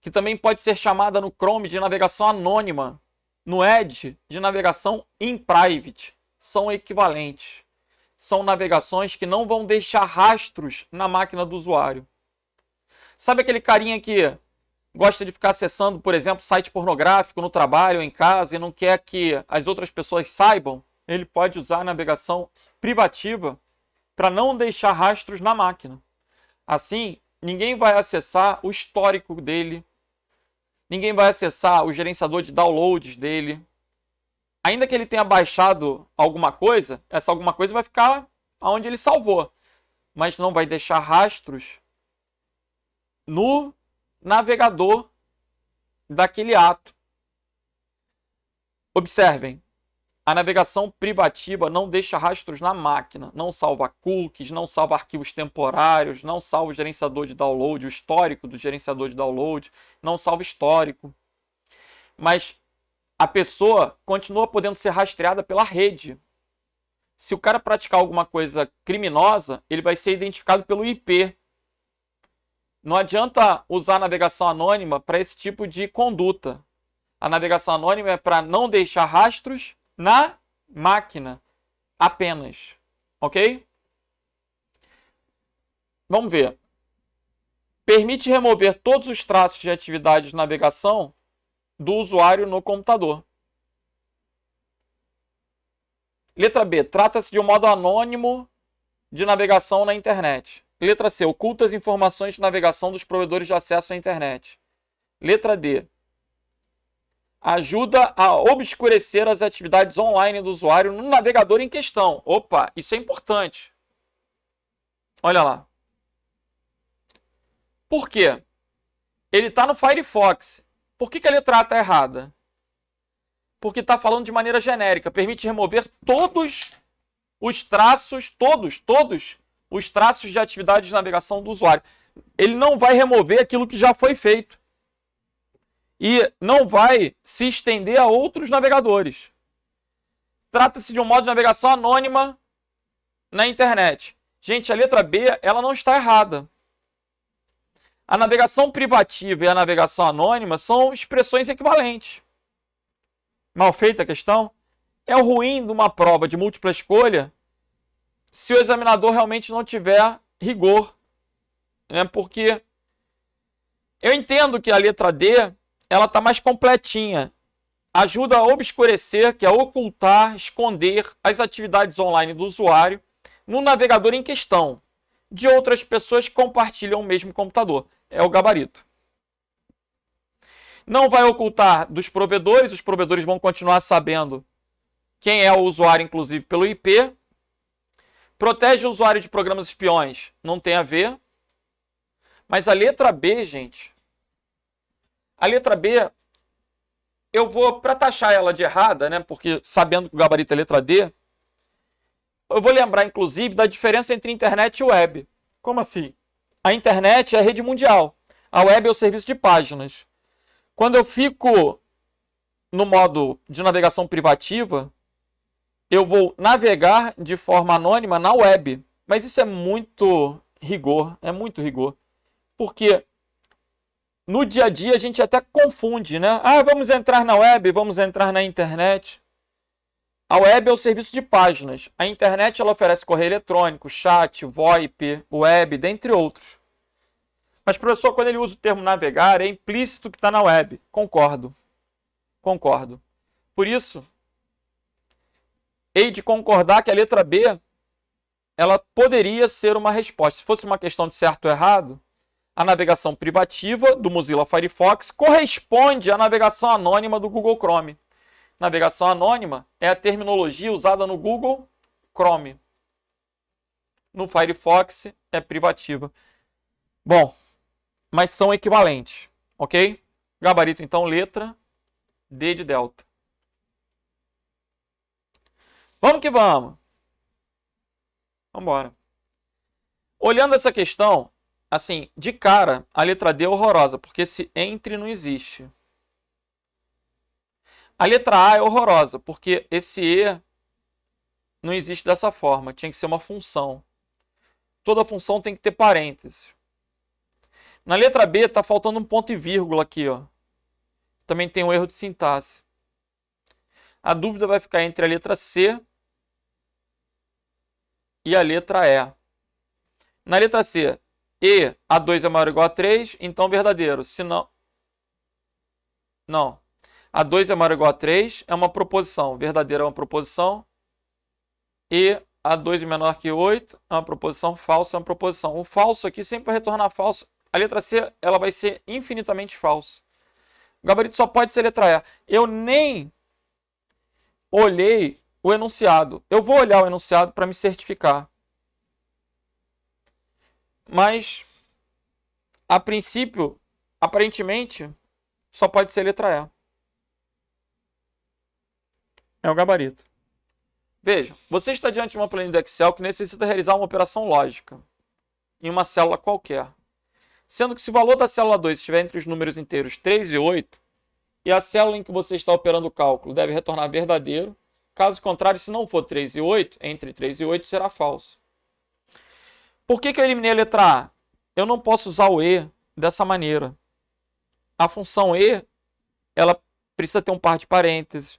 que também pode ser chamada no Chrome de navegação anônima, no Edge de navegação in private, são equivalentes. São navegações que não vão deixar rastros na máquina do usuário. Sabe aquele carinha que gosta de ficar acessando, por exemplo, site pornográfico no trabalho ou em casa e não quer que as outras pessoas saibam? Ele pode usar a navegação privativa para não deixar rastros na máquina. Assim, ninguém vai acessar o histórico dele, ninguém vai acessar o gerenciador de downloads dele. Ainda que ele tenha baixado alguma coisa, essa alguma coisa vai ficar onde ele salvou, mas não vai deixar rastros no navegador daquele ato. Observem, a navegação privativa não deixa rastros na máquina, não salva cookies, não salva arquivos temporários, não salva o gerenciador de download, o histórico do gerenciador de download, não salva histórico. Mas a pessoa continua podendo ser rastreada pela rede. Se o cara praticar alguma coisa criminosa, ele vai ser identificado pelo IP. Não adianta usar a navegação anônima para esse tipo de conduta. A navegação anônima é para não deixar rastros na máquina apenas. Ok? Vamos ver. Permite remover todos os traços de atividade de navegação do usuário no computador. Letra B. Trata-se de um modo anônimo de navegação na internet. Letra C. Oculta as informações de navegação dos provedores de acesso à internet. Letra D. Ajuda a obscurecer as atividades online do usuário no navegador em questão. Opa, isso é importante. Olha lá. Por quê? Ele está no Firefox. Por que a letra A está errada? porque está falando de maneira genérica. Permite remover todos os traços, todos os traços de atividade de navegação do usuário. Ele não vai remover aquilo que já foi feito. E não vai se estender a outros navegadores. Trata-se de um modo de navegação anônima na internet. Gente, a letra B, ela não está errada. A navegação privativa e a navegação anônima são expressões equivalentes. Mal feita a questão. É o ruim de uma prova de múltipla escolha se o examinador realmente não tiver rigor. Né? Porque eu entendo que a letra D ela está mais completinha. Ajuda a obscurecer, que é ocultar, esconder as atividades online do usuário no navegador em questão, de outras pessoas que compartilham o mesmo computador. É o gabarito. Não vai ocultar dos provedores, os provedores vão continuar sabendo quem é o usuário, inclusive pelo IP. Protege o usuário de programas espiões, não tem a ver. Mas a letra B, gente, a letra B, eu vou, para taxar ela de errada, né, porque sabendo que o gabarito é letra D, eu vou lembrar, inclusive, da diferença entre internet e web. Como assim? A internet é a rede mundial. A web é o serviço de páginas. Quando eu fico no modo de navegação privativa, eu vou navegar de forma anônima na web. Mas isso é muito rigor, Porque no dia a dia a gente até confunde, né? Ah, vamos entrar na web, vamos entrar na internet. A web é o serviço de páginas. A internet ela oferece correio eletrônico, chat, VoIP, web, dentre outros. Mas, professor, quando ele usa o termo navegar, é implícito que está na web. Concordo. Por isso, hei de concordar que a letra B ela poderia ser uma resposta. Se fosse uma questão de certo ou errado, a navegação privativa do Mozilla Firefox corresponde à navegação anônima do Google Chrome. Navegação anônima é a terminologia usada no Google Chrome. No Firefox é privativa. Bom, mas são equivalentes, ok? Gabarito, então, letra D de delta. Vamos que vamos. Vamos embora. Olhando essa questão, assim, de cara, a letra D é horrorosa, porque esse entre não existe. A letra A é horrorosa, porque esse E não existe dessa forma. Tinha que ser uma função. Toda função tem que ter parênteses. Na letra B está faltando um ponto e vírgula aqui, ó. Também tem um erro de sintaxe. A dúvida vai ficar entre a letra C e a letra E. Na letra C, E, A2 é maior ou igual a 3, então verdadeiro. Se não... Não. A2 é maior ou igual a 3 é uma proposição. Verdadeiro é uma proposição. E A2 é menor que 8 é uma proposição. Falso é uma proposição. O falso aqui sempre vai retornar falso. A letra C ela vai ser infinitamente falsa. O gabarito só pode ser letra E. Eu nem olhei o enunciado. Eu vou olhar o enunciado para me certificar. Mas, a princípio, aparentemente, só pode ser letra E. É o gabarito. Veja, você está diante de uma planilha do Excel que necessita realizar uma operação lógica em uma célula qualquer. Sendo que se o valor da célula 2 estiver entre os números inteiros 3 e 8, e a célula em que você está operando o cálculo deve retornar verdadeiro, caso contrário, se não for 3 e 8, entre 3 e 8 será falso. Por que eu eliminei a letra A? Eu não posso usar o E dessa maneira. A função E, ela precisa ter um par de parênteses.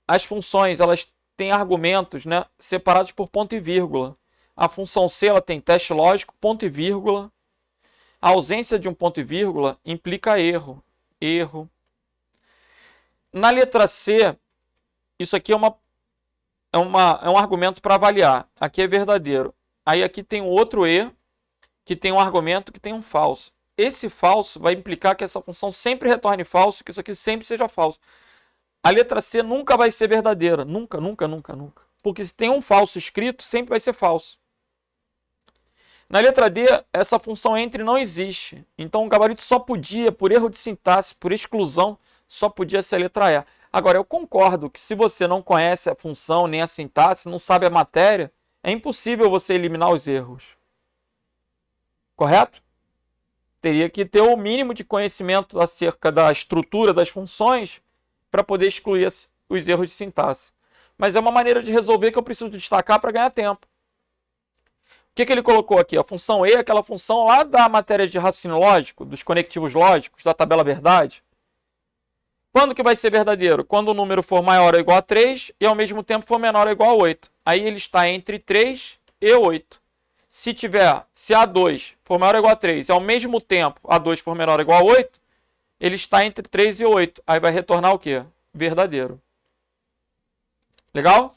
As funções, elas têm argumentos, né, separados por ponto e vírgula. A função C, ela tem teste lógico, ponto e vírgula. A ausência de um ponto e vírgula implica erro. Erro. Na letra C, isso aqui é um argumento para avaliar. Aqui é verdadeiro. Aí aqui tem um outro E, que tem um argumento que tem um falso. Esse falso vai implicar que essa função sempre retorne falso, que isso aqui sempre seja falso. A letra C nunca vai ser verdadeira. Nunca. Porque se tem um falso escrito, sempre vai ser falso. Na letra D, essa função entre não existe. Então o gabarito só podia, por erro de sintaxe, por exclusão, só podia ser a letra E. Agora, eu concordo que se você não conhece a função nem a sintaxe, não sabe a matéria, é impossível você eliminar os erros. Correto? Teria que ter o mínimo de conhecimento acerca da estrutura das funções para poder excluir os erros de sintaxe. Mas é uma maneira de resolver que eu preciso destacar para ganhar tempo. O que ele colocou aqui? A função E é aquela função lá da matéria de raciocínio lógico, dos conectivos lógicos, da tabela verdade. Quando que vai ser verdadeiro? Quando o número for maior ou igual a 3 e ao mesmo tempo for menor ou igual a 8. Aí ele está entre 3 e 8. Se A2 for maior ou igual a 3 e ao mesmo tempo A2 for menor ou igual a 8, ele está entre 3 e 8. Aí vai retornar o quê? Verdadeiro. Legal?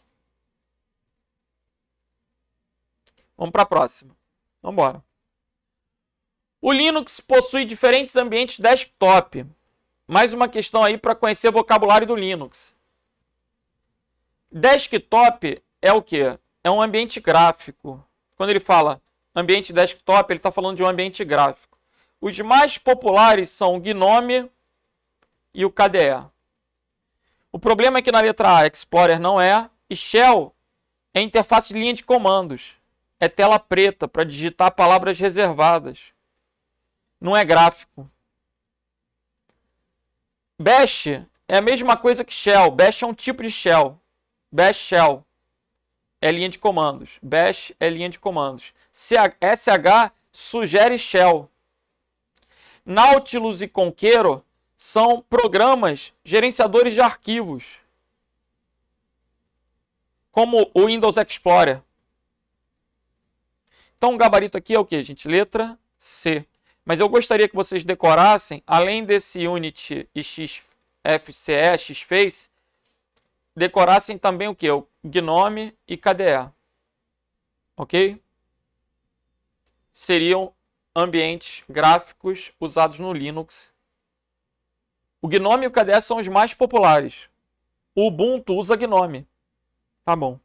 Vamos para a próxima. Vamos embora. O Linux possui diferentes ambientes desktop. Mais uma questão aí para conhecer o vocabulário do Linux. Desktop é o quê? É um ambiente gráfico. Quando ele fala ambiente desktop, ele está falando de um ambiente gráfico. Os mais populares são o GNOME e o KDE. O problema é que na letra A, Explorer não é, e Shell é interface de linha de comandos. É tela preta para digitar palavras reservadas. Não é gráfico. Bash é a mesma coisa que Shell. Bash é um tipo de Shell. Bash Shell é linha de comandos. Bash é linha de comandos. SH sugere Shell. Nautilus e Conquero são programas gerenciadores de arquivos, como o Windows Explorer. Então o gabarito aqui é o que, gente? Letra C. Mas eu gostaria que vocês decorassem, além desse Unity e XFCE, XFace, decorassem também o que? O GNOME e KDE. Ok? Seriam ambientes gráficos usados no Linux. O GNOME e o KDE são os mais populares. O Ubuntu usa GNOME. Tá bom.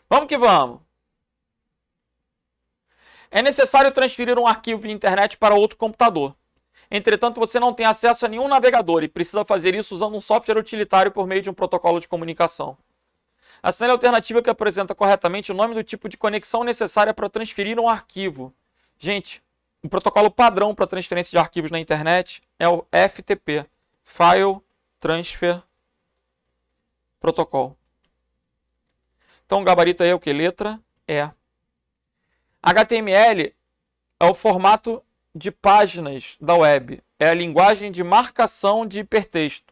Vamos que vamos. É necessário transferir um arquivo de internet para outro computador. Entretanto, você não tem acesso a nenhum navegador e precisa fazer isso usando um software utilitário por meio de um protocolo de comunicação. Assinale a alternativa que apresenta corretamente o nome do tipo de conexão necessária para transferir um arquivo. Gente, o protocolo padrão para transferência de arquivos na internet é o FTP, File Transfer Protocol. Então o gabarito aí é o que? Letra E. HTML é o formato de páginas da web. É a linguagem de marcação de hipertexto.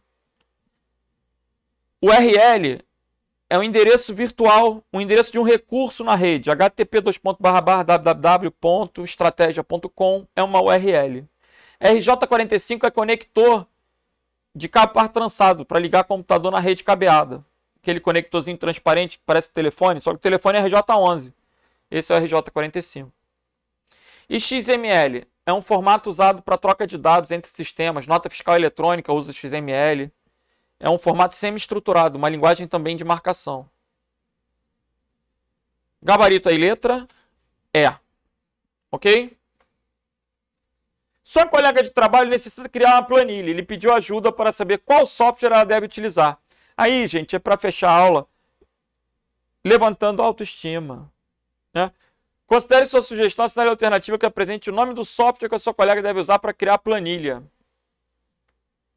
O URL é um endereço virtual, um endereço de um recurso na rede. http://www.estrategia.com é uma URL. RJ45 é conector de cabo par trançado para ligar computador na rede cabeada. Aquele conectorzinho transparente que parece telefone, só que o telefone é RJ11. Esse é o RJ45. E XML é um formato usado para troca de dados entre sistemas. Nota fiscal eletrônica usa XML. É um formato semi-estruturado, uma linguagem também de marcação. Gabarito aí, letra E. Ok? Sua colega de trabalho necessita criar uma planilha. Ele pediu ajuda para saber qual software ela deve utilizar. Aí, gente, é para fechar a aula levantando a autoestima. Né? Considere sua sugestão, assinale a alternativa que apresente o nome do software que a sua colega deve usar para criar a planilha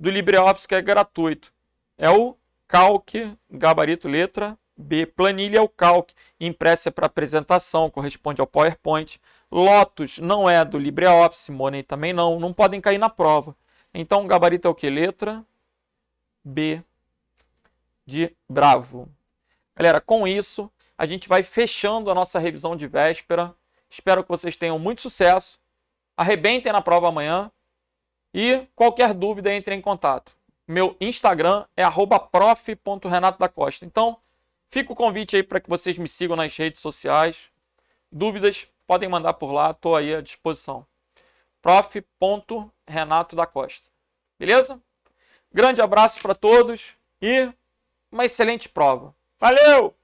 do LibreOffice, que é gratuito. É o Calc, gabarito letra B. Planilha é o Calc, impressa para apresentação, corresponde ao PowerPoint. Lotus não é do LibreOffice, Money também não podem cair na prova. Então o gabarito é o que? Letra B de Bravo. Galera, com isso, a gente vai fechando a nossa revisão de véspera. Espero que vocês tenham muito sucesso. Arrebentem na prova amanhã. E qualquer dúvida, entre em contato. Meu Instagram é @prof.renatodacosta. Então, fica o convite aí para que vocês me sigam nas redes sociais. Dúvidas, podem mandar por lá. Estou aí à disposição. prof.renatodacosta. Beleza? Grande abraço para todos e uma excelente prova. Valeu!